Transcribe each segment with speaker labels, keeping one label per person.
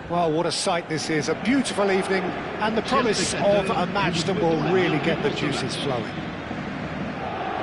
Speaker 1: Well, what a sight this is, a beautiful evening, and the promise of a match that will really get the juices flowing.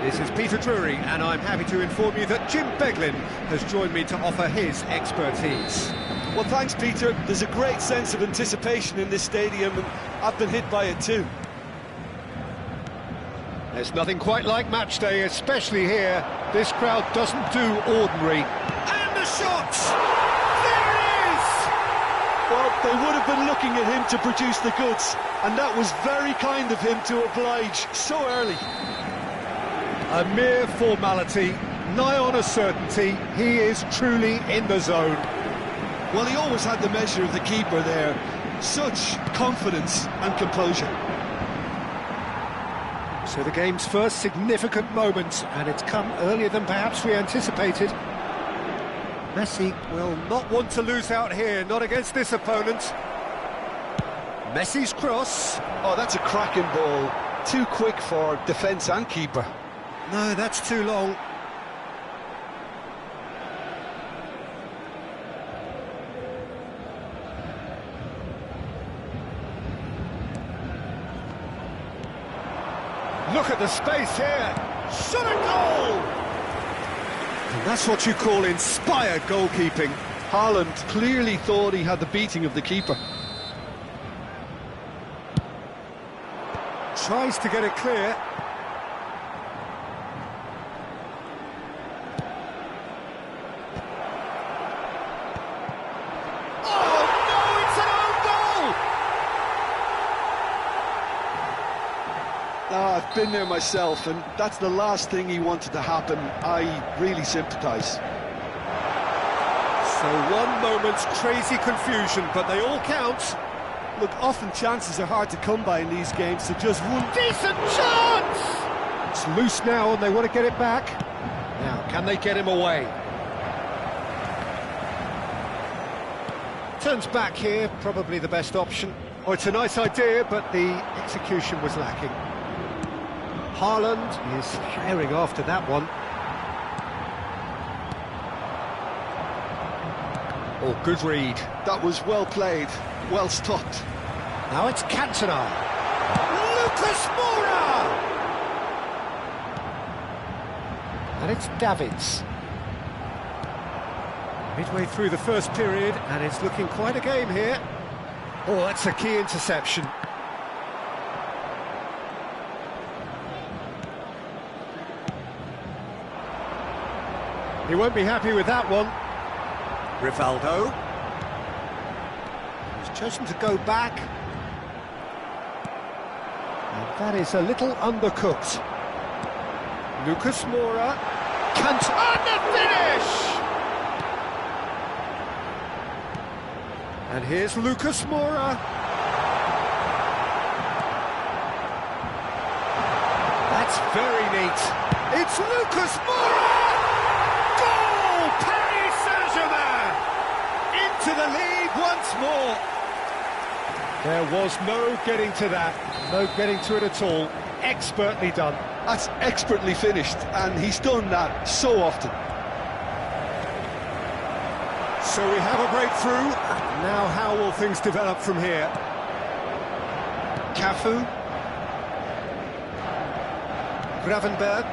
Speaker 2: This is Peter Drury, and I'm happy to inform you that Jim Beglin has joined me to offer his expertise.
Speaker 3: Well, thanks, Peter. There's a great sense of anticipation in this stadium, and I've been hit by it too.
Speaker 1: There's nothing quite like match day, especially here. This crowd doesn't do ordinary.
Speaker 2: And the shot! There it is!
Speaker 3: Well, they would have been looking at him to produce the goods, and that was very kind of him to oblige so early.
Speaker 1: A mere formality, nigh on a certainty. He is truly in the zone.
Speaker 3: Well, he always had the measure of the keeper there. Such confidence and composure.
Speaker 1: So the game's first significant moment, and it's come earlier than perhaps we anticipated. Messi will not want to lose out here, not against this opponent. Messi's cross.
Speaker 3: Oh, that's a cracking ball. Too quick for defence and keeper.
Speaker 1: No, that's too long. Look at the space here. Shot a goal! And that's what you call inspired goalkeeping.
Speaker 3: Haaland clearly thought he had the beating of the keeper.
Speaker 1: Tries to get it clear.
Speaker 3: I've been there myself, and that's the last thing he wanted to happen. I really sympathise.
Speaker 1: So one moment's crazy confusion, but they all count.
Speaker 3: Look, often chances are hard to come by in these games, so just one
Speaker 1: decent chance! It's loose now, and they want to get it back. Now, can they get him away? Turns back here, probably the best option. Oh, it's a nice idea, but the execution was lacking. Haaland is firing after that one. Oh, good read.
Speaker 3: That was well played, well stopped.
Speaker 1: Now it's Cantona. Lucas Moura! And it's Davids. Midway through the first period, and it's looking quite a game here. Oh, that's a key interception. He won't be happy with that one.
Speaker 2: Rivaldo.
Speaker 1: He's chosen to go back. And that is a little undercooked. Lucas Moura. On the finish! And here's Lucas Moura. That's very neat. It's Lucas Moura! To the lead once more. There was no getting to that, no getting to it at all. Expertly done.
Speaker 3: That's expertly finished, and he's done that so often.
Speaker 1: So we have a breakthrough. Now how will things develop from here? Cafu. Gravenberg.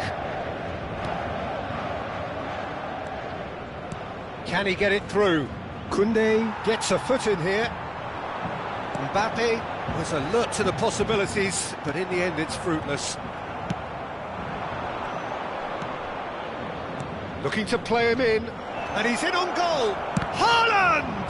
Speaker 1: Can he get it through? Koundé gets a foot in here. Mbappe was alert to the possibilities, but in the end it's fruitless. Looking to play him in, and he's in on goal! Haaland!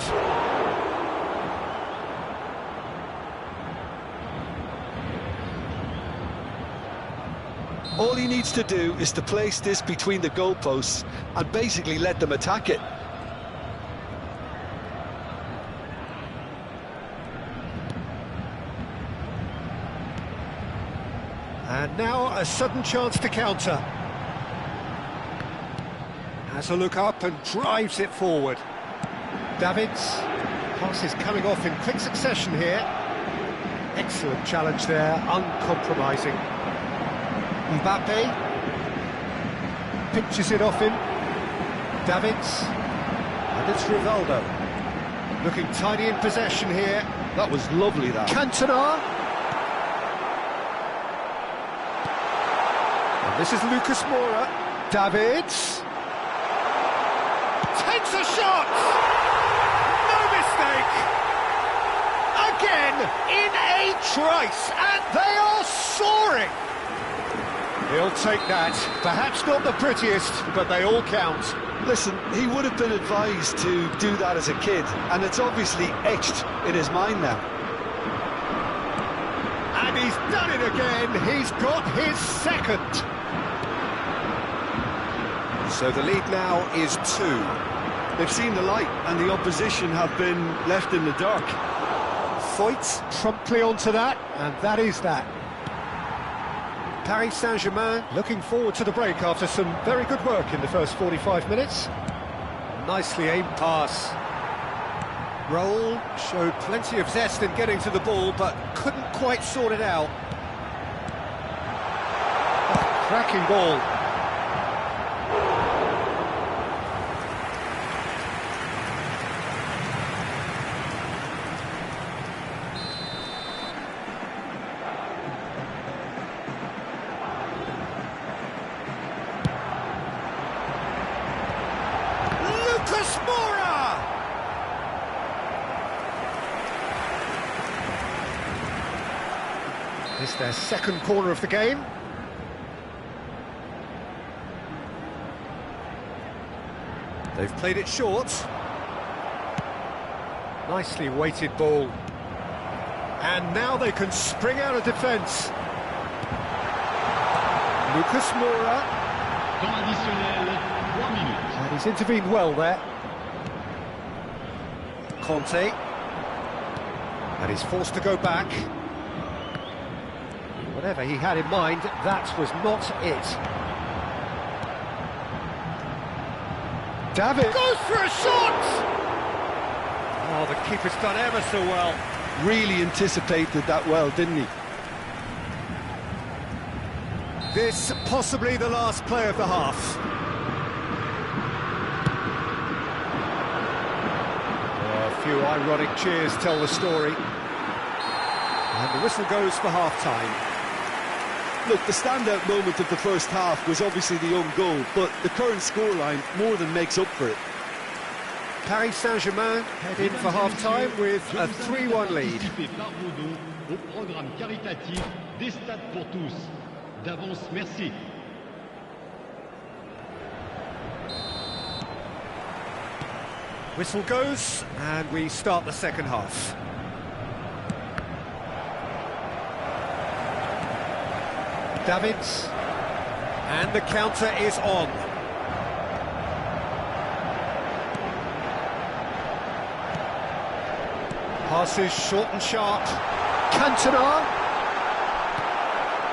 Speaker 3: All he needs to do is to place this between the goalposts and basically let them attack it.
Speaker 1: And now a sudden chance to counter. Has a look up and drives it forward. Davids. Pass is coming off in quick succession here. Excellent challenge there, uncompromising. Mbappe. Pinches it off him. Davids. And it's Rivaldo. Looking tidy in possession here.
Speaker 3: That was lovely, that.
Speaker 1: Cantona. And this is Lucas Moura. Davids. Takes a shot! No mistake! Again, in a trice, and they are soaring! He'll take that. Perhaps not the prettiest, but they all count.
Speaker 3: Listen, he would have been advised to do that as a kid, and it's obviously etched in his mind now.
Speaker 1: And he's done it again. He's got his second.
Speaker 2: So the lead now is 2.
Speaker 3: They've seen the light, and the opposition have been left in the dark.
Speaker 1: Foyt promptly onto that, and that is that. Paris Saint-Germain looking forward to the break after some very good work in the first 45 minutes. Nicely aimed pass. Raul showed plenty of zest in getting to the ball, but couldn't quite sort it out. Oh, cracking ball. Lucas Moura! It's their second corner of the game. They've played it short. Nicely weighted ball. And now they can spring out of defence. Lucas Moura.
Speaker 4: Temps additionnel, 3 minutes.
Speaker 1: And he's intervened well there. Conte. And he's forced to go back. Whatever he had in mind, that was not it. David goes for a shot! Oh, the keeper's done ever so well.
Speaker 3: Really anticipated that well, didn't he?
Speaker 1: This possibly the last play of the half. Oh, a few ironic cheers tell the story. And the whistle goes for half-time.
Speaker 3: Look, the standout moment of the first half was obviously the own goal, but the current scoreline more than makes up for it.
Speaker 1: Paris Saint-Germain head in for half-time with a 3-1 lead.
Speaker 4: Au programme caritatif des stades pour tous. D'avance, merci.
Speaker 1: Whistle goes, and we start the second half. Davids, and the counter is on. Passes short and sharp. Cantona.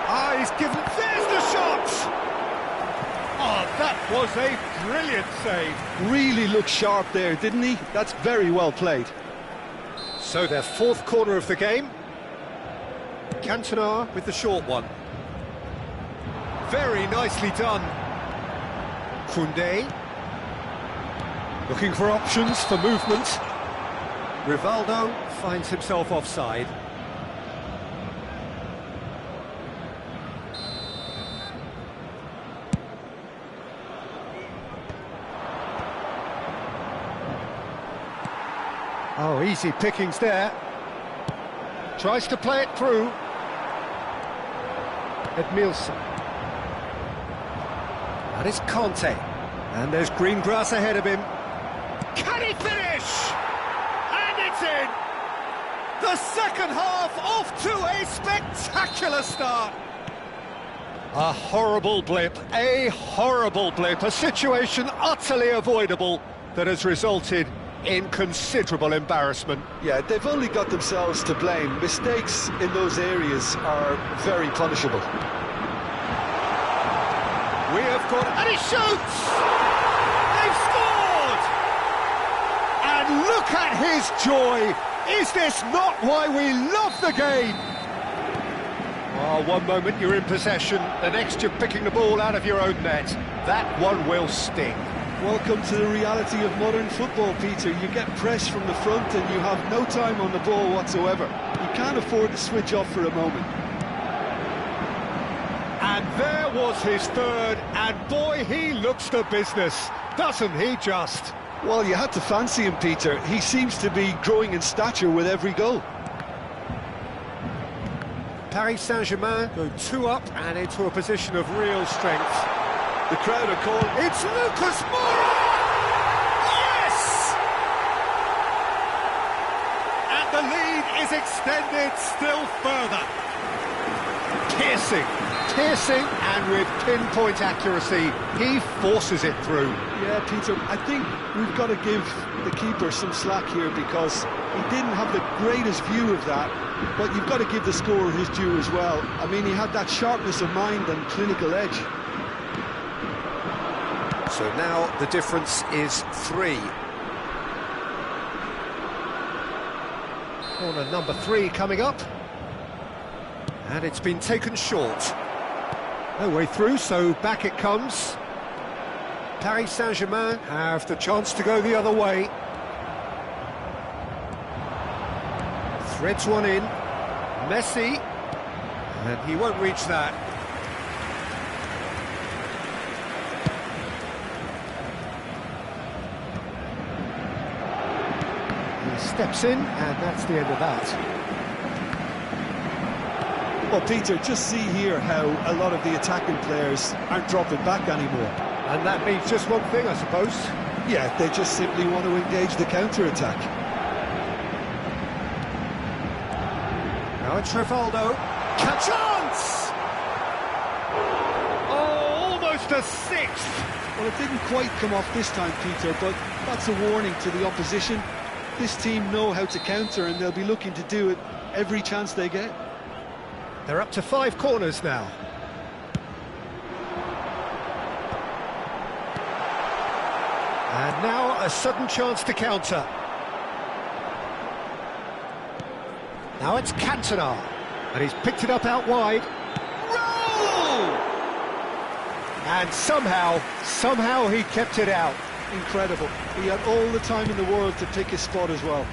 Speaker 1: Ah, he's given... There's the shot! Oh, that was a brilliant save.
Speaker 3: Really looked sharp there, didn't he? That's very well played.
Speaker 1: So their fourth corner of the game. Cantona with the short one. Very nicely done. Koundé. Looking for options for movement. Rivaldo finds himself offside. Oh, easy pickings there. Tries to play it through. Edmilson. That is Conte. And there's green grass ahead of him. Can he finish? And it's in! The second half off to a spectacular start. A horrible blip, a situation utterly avoidable that has resulted in considerable embarrassment.
Speaker 3: Yeah, they've only got themselves to blame. Mistakes in those areas are very punishable.
Speaker 1: We have got... And he shoots! They've scored! And look at his joy! Is this not why we love the game? Oh, one moment you're in possession, the next you're picking the ball out of your own net. That one will sting.
Speaker 3: Welcome to the reality of modern football, Peter. You get pressed from the front and you have no time on the ball whatsoever. You can't afford to switch off for a moment.
Speaker 1: And there was his third, and boy, he looks the business, doesn't he just?
Speaker 3: Well, you had to fancy him, Peter. He seems to be growing in stature with every goal.
Speaker 1: Paris Saint-Germain go 2 up and into a position of real strength.
Speaker 3: The crowd are calling.
Speaker 1: It's Lucas Moura! Yes! And the lead is extended still further. Piercing, and with pinpoint accuracy, he forces it through.
Speaker 3: Yeah, Peter, I think we've got to give the keeper some slack here because he didn't have the greatest view of that, but you've got to give the scorer his due as well. I mean, he had that sharpness of mind and clinical edge.
Speaker 2: So now the difference is 3.
Speaker 1: Corner number 3 coming up. And it's been taken short. No way through, so back it comes. Paris Saint-Germain have the chance to go the other way. Threads one in. Messi. And he won't reach that. He steps in, and that's the end of that.
Speaker 3: Well, Peter, just see here how a lot of the attacking players aren't dropping back anymore.
Speaker 1: And that means just one thing, I suppose.
Speaker 3: Yeah, they just simply want to engage the counter-attack.
Speaker 1: Now it's Rivaldo. Chance! Oh, almost a 6th!
Speaker 3: Well, it didn't quite come off this time, Peter, but that's a warning to the opposition. This team know how to counter, and they'll be looking to do it every chance they get.
Speaker 1: They're up to 5 corners now. And now a sudden chance to counter. Now it's Cantona, and he's picked it up out wide. Roll! And somehow he kept it out.
Speaker 3: Incredible. He had all the time in the world to pick his spot as well.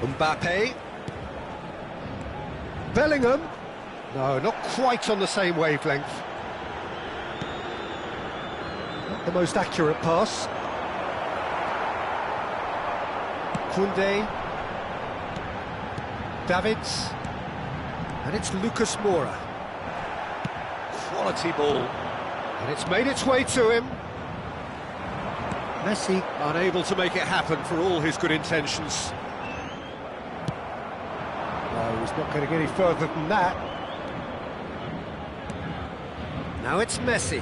Speaker 1: Mbappe. Bellingham. No, not quite on the same wavelength. Not the most accurate pass. Koundé. Davids. And it's Lucas Moura. Quality ball. And it's made its way to him. Messi unable to make it happen for all his good intentions. No, he's not going to get any further than that. Now it's Messi.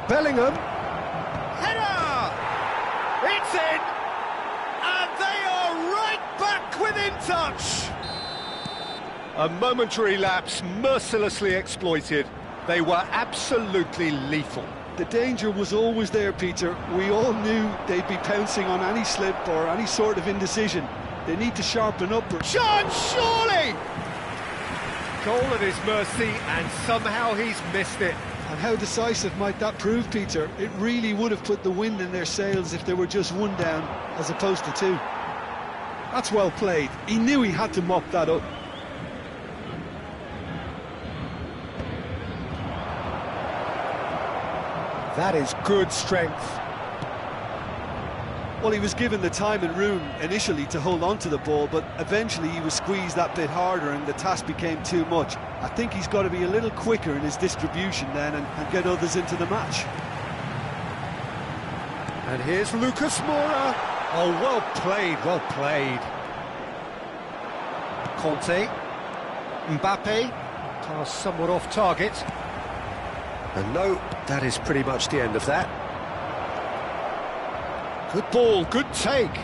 Speaker 1: Bellingham. Header! It's in! And they are right back within touch! A momentary lapse mercilessly exploited. They were absolutely lethal.
Speaker 3: The danger was always there, Peter. We all knew they'd be pouncing on any slip or any sort of indecision. They need to sharpen up.
Speaker 1: Chance, surely! Goal at his mercy, and somehow he's missed it.
Speaker 3: And how decisive might that prove, Peter? It really would have put the wind in their sails if they were just 1 down, as opposed to 2. That's well played. He knew he had to mop that up.
Speaker 1: That is good strength.
Speaker 3: Well, he was given the time and room initially to hold on to the ball, but eventually he was squeezed that bit harder and the task became too much. I think he's got to be a little quicker in his distribution then and get others into the match.
Speaker 1: And here's Lucas Moura. Oh, well played, well played. Conte. Mbappe. Pass somewhat off target. And no, that is pretty much the end of that. Good ball, good take.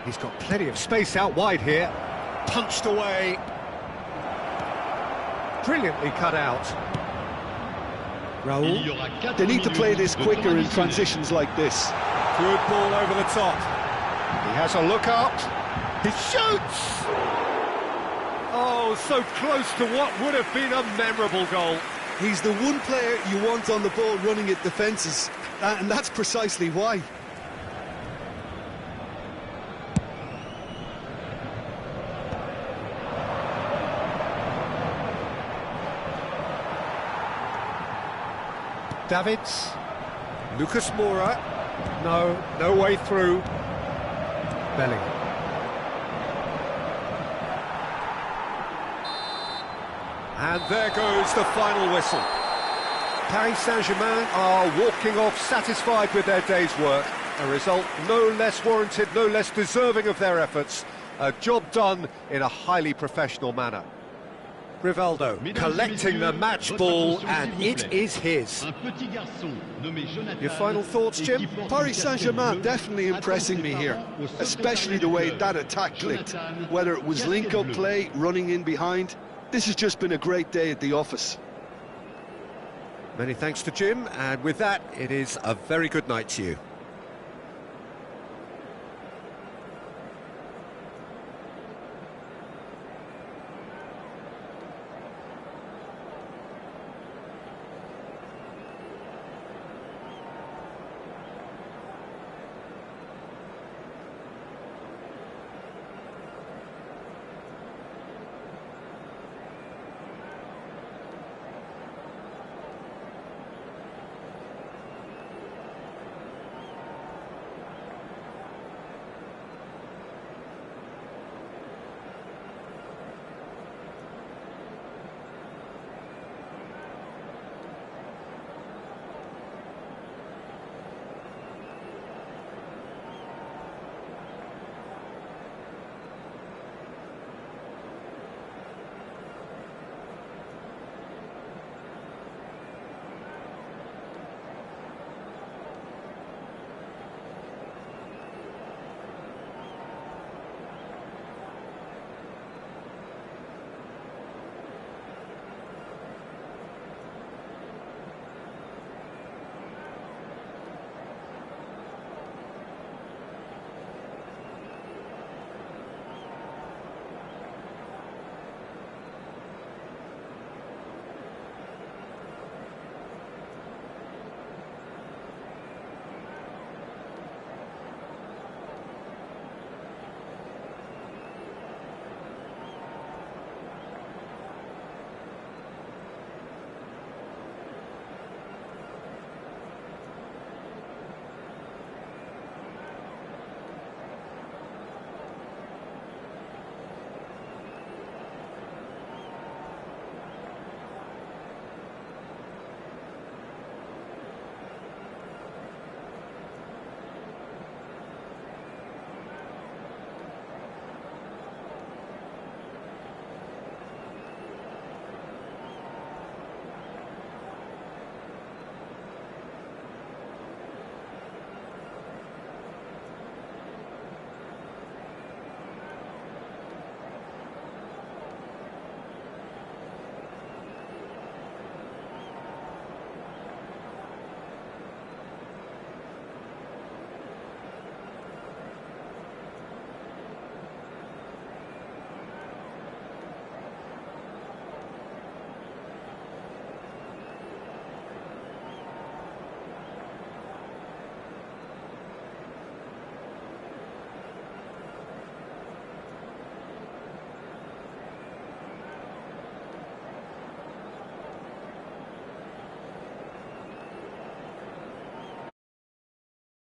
Speaker 1: He's got plenty of space out wide here. Punched away. Brilliantly cut out. Raul.
Speaker 3: They need to play this quicker in transitions like this.
Speaker 1: Good ball over the top. He has a look up. He shoots! Oh, so close to what would have been a memorable goal.
Speaker 3: He's the one player you want on the ball running at defences, and that's precisely why.
Speaker 1: Davids.
Speaker 2: Lucas Moura.
Speaker 1: No way through. Bellingham.
Speaker 2: And there goes the final whistle.
Speaker 1: Paris Saint-Germain are walking off satisfied with their day's work. A result no less warranted, no less deserving of their efforts. A job done in a highly professional manner. Rivaldo collecting the match ball, and it is his. Your final thoughts, Jim?
Speaker 3: Paris Saint-Germain definitely impressing me here, especially the way that attack clicked. Whether it was link-up play, running in behind, this has just been a great day at the office.
Speaker 2: Many thanks to Jim, and with that, it is a very good night to you.